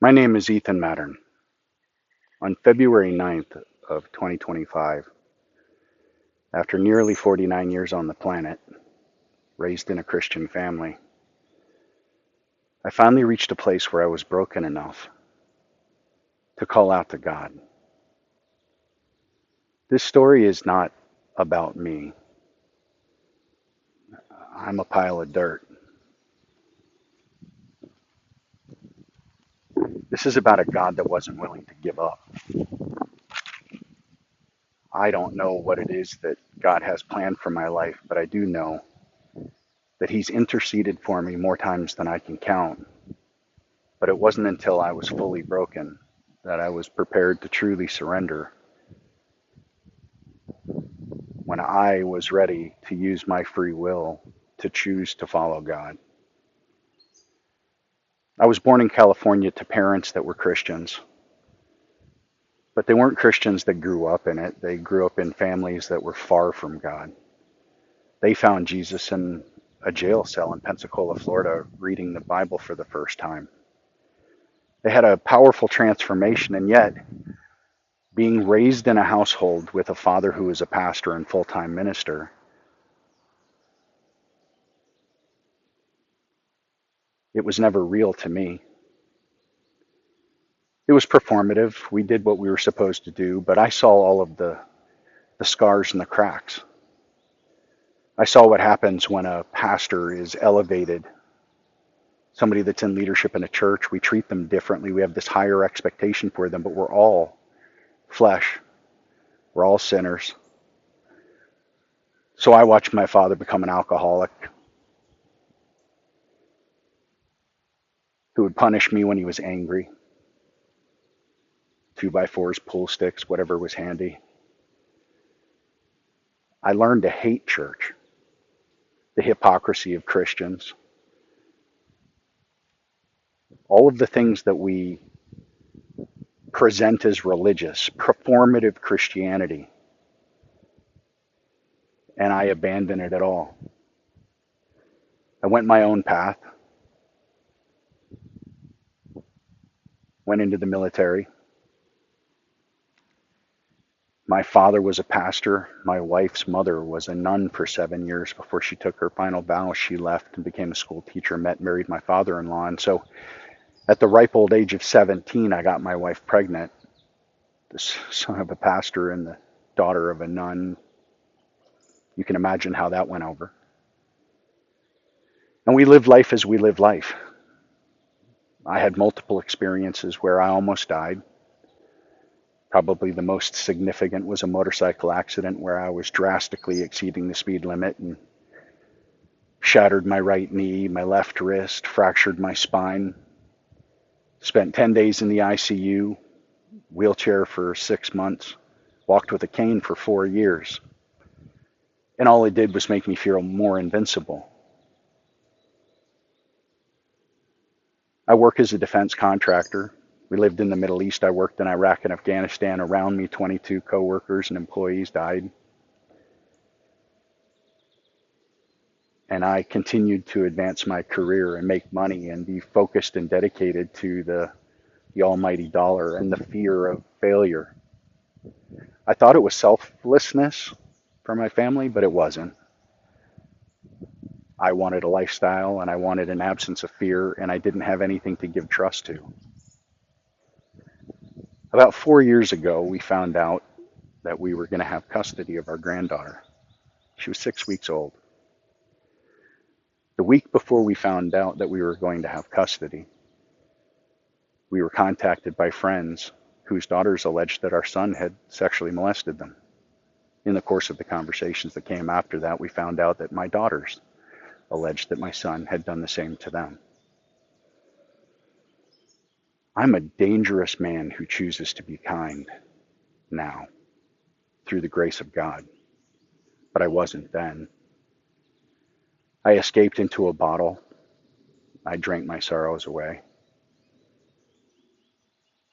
My name is Ethan Mattern. On February 9th of 2025, after nearly 49 years on the planet, raised in a Christian family, I finally reached a place where I was broken enough to call out to God. This story is not about me. I'm a pile of dirt. This is about a God that wasn't willing to give up. I don't know what it is that God has planned for my life, but I do know that He's interceded for me more times than I can count. But it wasn't until I was fully broken that I was prepared to truly surrender, when I was ready to use my free will to choose to follow God. I was born in California to parents that were Christians, but they weren't Christians that grew up in it. They grew up in families that were far from God. They found Jesus in a jail cell in Pensacola, Florida, reading the Bible for the first time. They had a powerful transformation, and yet, being raised in a household with a father who was a pastor and full-time minister, it was never real to me. It was performative. We did what we were supposed to do, but I saw all of the scars and the cracks. I saw what happens when a pastor is elevated, somebody that's in leadership in a church. We treat them differently. We have this higher expectation for them, but we're all flesh. We're all sinners. So I watched my father become an alcoholic who would punish me when he was angry. 2x4s, pool sticks, whatever was handy. I learned to hate church, the hypocrisy of Christians, all of the things that we present as religious, performative Christianity, and I abandoned it all. I went my own path, went into the military. My father was a pastor. My wife's mother was a nun for 7 years before she took her final vow. She left and became a school teacher, met and married my father-in-law. And so at the ripe old age of 17, I got my wife pregnant, the son of a pastor and the daughter of a nun. You can imagine how that went over. And we lived life as we live life. I had multiple experiences where I almost died. Probably the most significant was a motorcycle accident where I was drastically exceeding the speed limit and shattered my right knee, my left wrist, fractured my spine. Spent 10 days in the ICU, wheelchair for 6 months, walked with a cane for 4 years. And all it did was make me feel more invincible. I work as a defense contractor. We lived in the Middle East. I worked in Iraq and Afghanistan. Around me, 22 coworkers and employees died. And I continued to advance my career and make money and be focused and dedicated to the almighty dollar and the fear of failure. I thought it was selflessness for my family, but it wasn't. I wanted a lifestyle and I wanted an absence of fear, and I didn't have anything to give trust to. About 4 years ago, we found out that we were going to have custody of our granddaughter. She was 6 weeks old. The week before we found out that we were going to have custody, we were contacted by friends whose daughters alleged that our son had sexually molested them. In the course of the conversations that came after that, we found out that my daughters alleged that my son had done the same to them. I'm a dangerous man who chooses to be kind now, through the grace of God, but I wasn't then. I escaped into a bottle. I drank my sorrows away.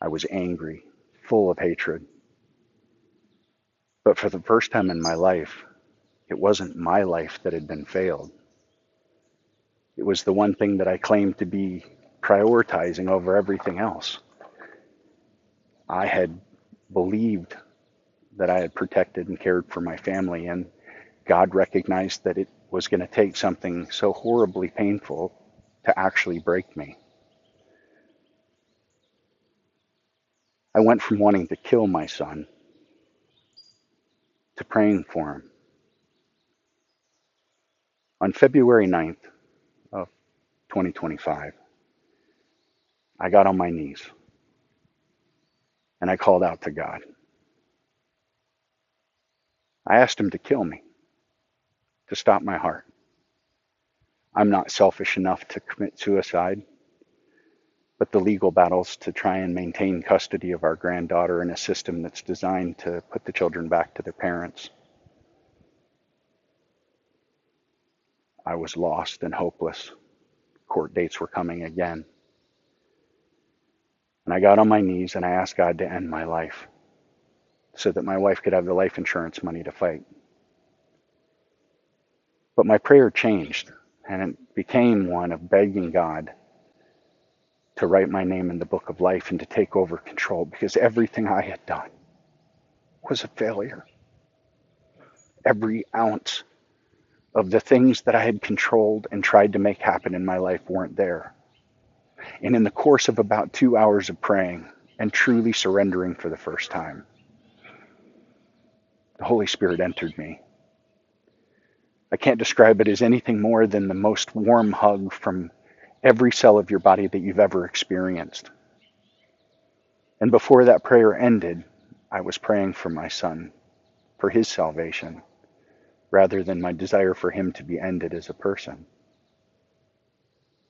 I was angry, full of hatred. But for the first time in my life, it wasn't my life that had been failed. It was the one thing that I claimed to be prioritizing over everything else. I had believed that I had protected and cared for my family, and God recognized that it was going to take something so horribly painful to actually break me. I went from wanting to kill my son to praying for him. On February 9th of 2025, I got on my knees and I called out to God. I asked him to kill me, to stop my heart. I'm not selfish enough to commit suicide, but the legal battles to try and maintain custody of our granddaughter in a system that's designed to put the children back to their parents. I was lost and hopeless. Court dates were coming again. And I got on my knees and I asked God to end my life so that my wife could have the life insurance money to fight. But my prayer changed, and it became one of begging God to write my name in the book of life and to take over control, because everything I had done was a failure. Every ounce of the things that I had controlled and tried to make happen in my life weren't there. And in the course of about 2 hours of praying and truly surrendering for the first time, the Holy Spirit entered me. I can't describe it as anything more than the most warm hug from every cell of your body that you've ever experienced. And before that prayer ended, I was praying for my son, for his salvation, rather than my desire for him to be ended as a person.